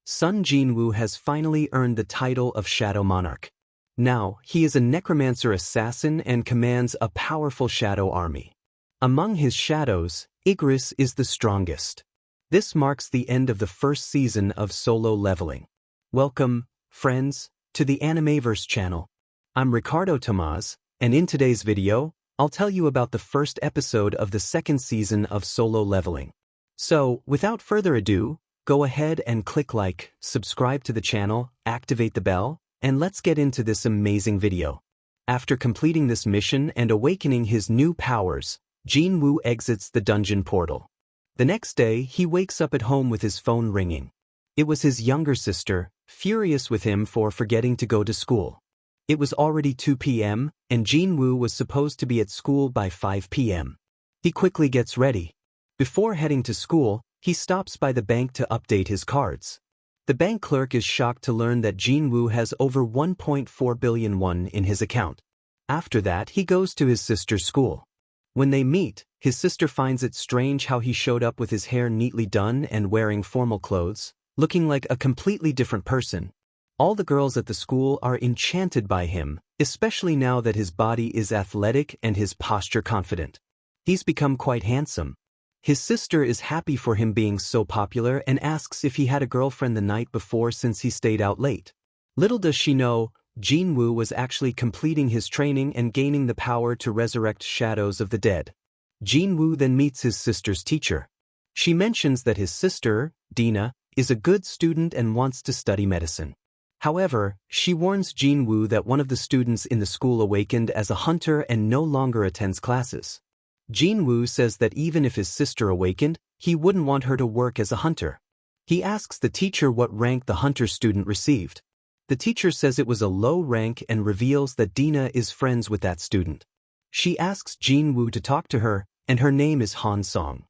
Son JIN-WOO has finally earned the title of Shadow Monarch. Now, he is a necromancer assassin and commands a powerful shadow army. Among his shadows, ELVES is the strongest. This marks the end of the first season of Solo Leveling. Welcome, friends, to the Animeverse channel. I'm Ricardo Tomaz, and in today's video, I'll tell you about the first episode of the second season of Solo Leveling. So, without further ado, go ahead and click like, subscribe to the channel, activate the bell, and let's get into this amazing video. After completing this mission and awakening his new powers, JIN-WOO exits the dungeon portal. The next day, he wakes up at home with his phone ringing. It was his younger sister, furious with him for forgetting to go to school. It was already 2 p.m., and JIN-WOO was supposed to be at school by 5 p.m. He quickly gets ready. Before heading to school, he stops by the bank to update his cards. The bank clerk is shocked to learn that JIN-WOO has over 1.4 billion won in his account. After that, he goes to his sister's school. When they meet, his sister finds it strange how he showed up with his hair neatly done and wearing formal clothes, looking like a completely different person. All the girls at the school are enchanted by him, especially now that his body is athletic and his posture confident. He's become quite handsome. His sister is happy for him being so popular and asks if he had a girlfriend the night before since he stayed out late. Little does she know, JIN-WOO was actually completing his training and gaining the power to resurrect shadows of the dead. JIN-WOO then meets his sister's teacher. She mentions that his sister, Dina, is a good student and wants to study medicine. However, she warns JIN-WOO that one of the students in the school awakened as a hunter and no longer attends classes. JIN-WOO says that even if his sister awakened, he wouldn't want her to work as a hunter. He asks the teacher what rank the hunter student received. The teacher says it was a low rank and reveals that Dina is friends with that student. She asks JIN-WOO to talk to her, and her name is Han Song.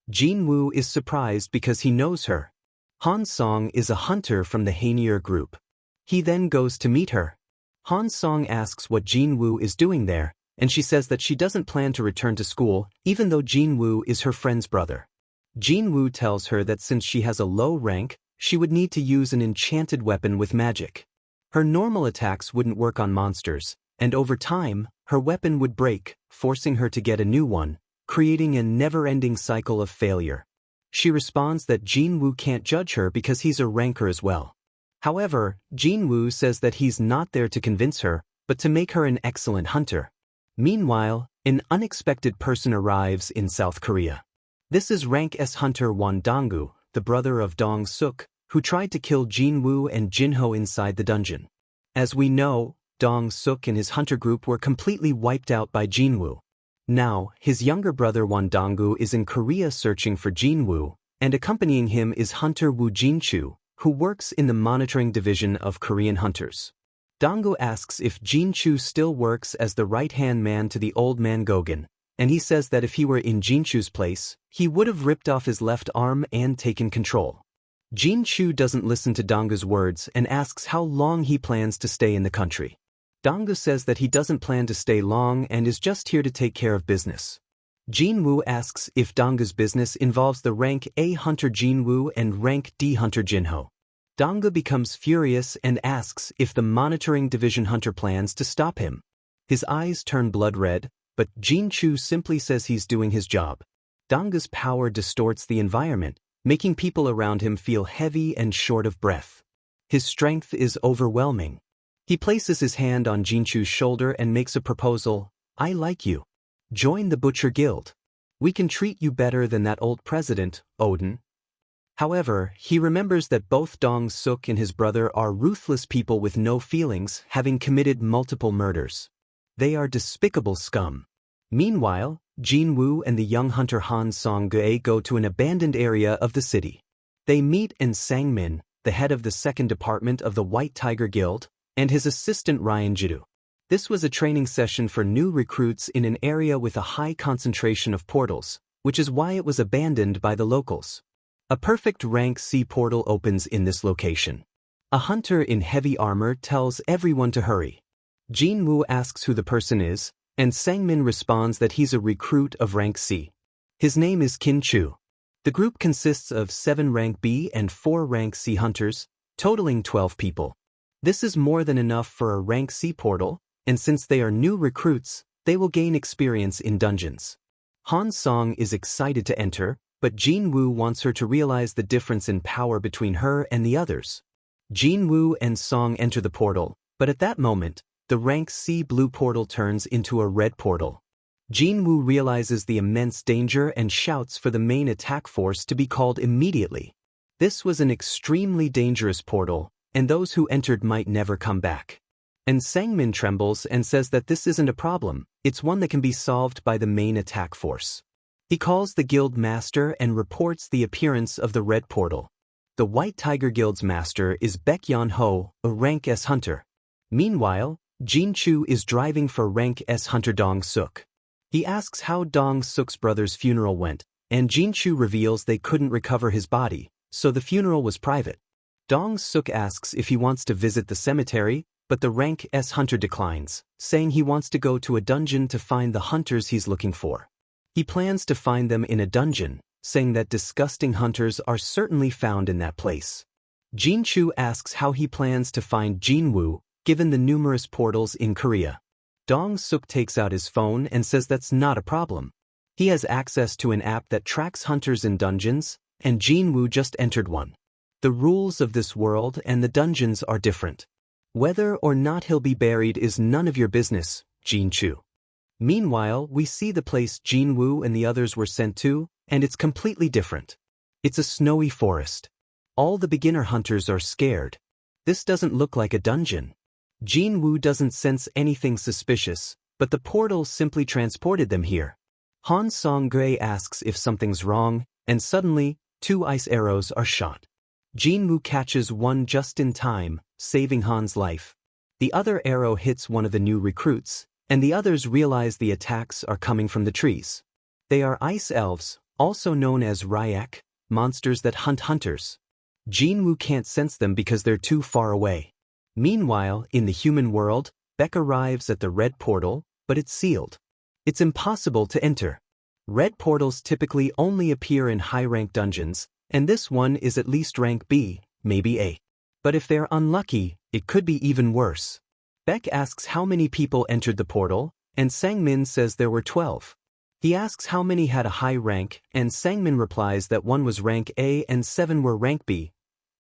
JIN-WOO is surprised because he knows her. Han Song is a hunter from the Hainier group. He then goes to meet her. Han Song asks what JIN-WOO is doing there, and she says that she doesn't plan to return to school, even though JIN-WOO is her friend's brother. JIN-WOO tells her that since she has a low rank, she would need to use an enchanted weapon with magic. Her normal attacks wouldn't work on monsters, and over time, her weapon would break, forcing her to get a new one, creating a never-ending cycle of failure. She responds that JIN-WOO can't judge her because he's a ranker as well. However, JIN-WOO says that he's not there to convince her, but to make her an excellent hunter. Meanwhile, an unexpected person arrives in South Korea. This is Rank S hunter Won Dong-gu, the brother of Dong-suk, who tried to kill JIN-WOO and Jin-ho inside the dungeon. As we know, Dong-suk and his hunter group were completely wiped out by JIN-WOO. Now, his younger brother Won Dong-gu is in Korea searching for JIN-WOO, and accompanying him is hunter Woo Jin-chu, who works in the monitoring division of Korean hunters. Dong-gu asks if Jin-chu still works as the right-hand man to the old man Gogen, and he says that if he were in Jin-chu's place, he would have ripped off his left arm and taken control. Jin-chu doesn't listen to Dong-gu's words and asks how long he plans to stay in the country. Dong-gu says that he doesn't plan to stay long and is just here to take care of business. JIN-WOO asks if Dong-gu's business involves the rank A hunter JIN-WOO and rank D hunter Jin-ho. Dong-gu becomes furious and asks if the monitoring division hunter plans to stop him. His eyes turn blood red, but Jin-chu simply says he's doing his job. Dong-gu's power distorts the environment, making people around him feel heavy and short of breath. His strength is overwhelming. He places his hand on Jin-chu's shoulder and makes a proposal. "I like you. Join the Butcher Guild. We can treat you better than that old president, Odin." However, he remembers that both Dong-suk and his brother are ruthless people with no feelings, having committed multiple murders. They are despicable scum. Meanwhile, JIN-WOO and the young hunter Han Song-gu go to an abandoned area of the city. They meet Sang-min, the head of the second department of the White Tiger Guild, and his assistant Ryan Jidu. This was a training session for new recruits in an area with a high concentration of portals, which is why it was abandoned by the locals. A perfect rank C portal opens in this location. A hunter in heavy armor tells everyone to hurry. JIN-WOO asks who the person is, and Sang-min responds that he's a recruit of rank C. His name is Kim Chu. The group consists of 7 rank B and 4 rank C hunters, totaling 12 people. This is more than enough for a rank C portal, and since they are new recruits, they will gain experience in dungeons. Han Song is excited to enter, but JIN-WOO wants her to realize the difference in power between her and the others. JIN-WOO and Song enter the portal, but at that moment, the rank C blue portal turns into a red portal. JIN-WOO realizes the immense danger and shouts for the main attack force to be called immediately. This was an extremely dangerous portal, and those who entered might never come back. And Sangmin trembles and says that this isn't a problem, it's one that can be solved by the main attack force. He calls the guild master and reports the appearance of the red portal. The White Tiger Guild's master is Baek Yeon-ho, a rank S hunter. Meanwhile, Jin-Choo is driving for rank S hunter Dong-suk. He asks how Dong-suk's brother's funeral went, and Jin-Choo reveals they couldn't recover his body, so the funeral was private. Dong-suk asks if he wants to visit the cemetery, but the rank S hunter declines, saying he wants to go to a dungeon to find the hunters he's looking for. He plans to find them in a dungeon, saying that disgusting hunters are certainly found in that place. Jin-Choo asks how he plans to find JIN-WOO, given the numerous portals in Korea. Dong-suk takes out his phone and says that's not a problem. He has access to an app that tracks hunters in dungeons, and JIN-WOO just entered one. The rules of this world and the dungeons are different. Whether or not he'll be buried is none of your business, Jin-Choo. Meanwhile, we see the place JIN-WOO and the others were sent to, and it's completely different. It's a snowy forest. All the beginner hunters are scared. This doesn't look like a dungeon. JIN-WOO doesn't sense anything suspicious, but the portal simply transported them here. Han Song-gui asks if something's wrong, and suddenly, 2 ice arrows are shot. JIN-WOO catches one just in time, saving Han's life. The other arrow hits one of the new recruits, and the others realize the attacks are coming from the trees. They are ice elves, also known as Ryak, monsters that hunt hunters. JIN-WOO can't sense them because they're too far away. Meanwhile, in the human world, Baek arrives at the red portal, but it's sealed. It's impossible to enter. Red portals typically only appear in high-rank dungeons, and this one is at least rank B, maybe A. But if they're unlucky, it could be even worse. Baek asks how many people entered the portal, and Sangmin says there were 12. He asks how many had a high rank, and Sangmin replies that one was rank A and 7 were rank B.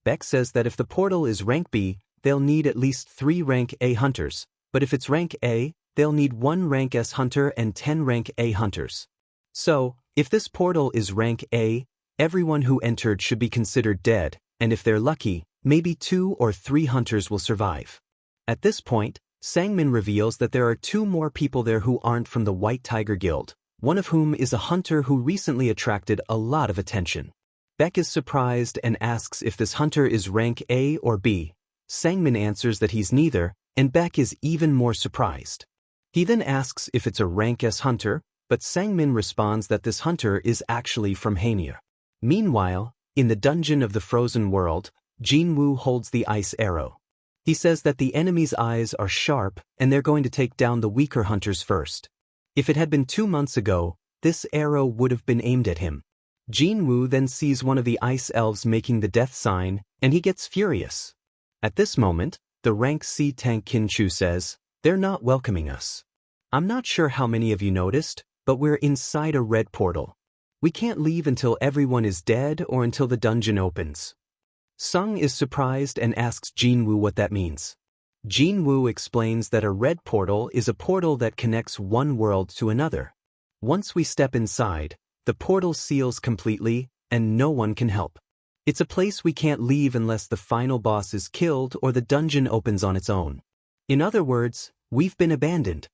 Baek says that if the portal is rank B, they'll need at least 3 rank A hunters, but if it's rank A, they'll need 1 rank S hunter and 10 rank A hunters. So, if this portal is rank A, everyone who entered should be considered dead, and if they're lucky, maybe 2 or 3 hunters will survive. At this point, Sangmin reveals that there are 2 more people there who aren't from the White Tiger Guild, one of whom is a hunter who recently attracted a lot of attention. Baek is surprised and asks if this hunter is rank A or B. Sangmin answers that he's neither, and Baek is even more surprised. He then asks if it's a rank S hunter, but Sangmin responds that this hunter is actually from Hania. Meanwhile, in the dungeon of the frozen world, JIN-WOO holds the ice arrow. He says that the enemy's eyes are sharp and they're going to take down the weaker hunters first. If it had been 2 months ago, this arrow would have been aimed at him. JIN-WOO then sees one of the ice elves making the death sign, and he gets furious. At this moment, the rank C tank Kin-Chu says, "They're not welcoming us. I'm not sure how many of you noticed, but we're inside a red portal. We can't leave until everyone is dead or until the dungeon opens." Sung is surprised and asks JIN-WOO what that means. JIN-WOO explains that a red portal is a portal that connects one world to another. Once we step inside, the portal seals completely, and no one can help. It's a place we can't leave unless the final boss is killed or the dungeon opens on its own. In other words, we've been abandoned.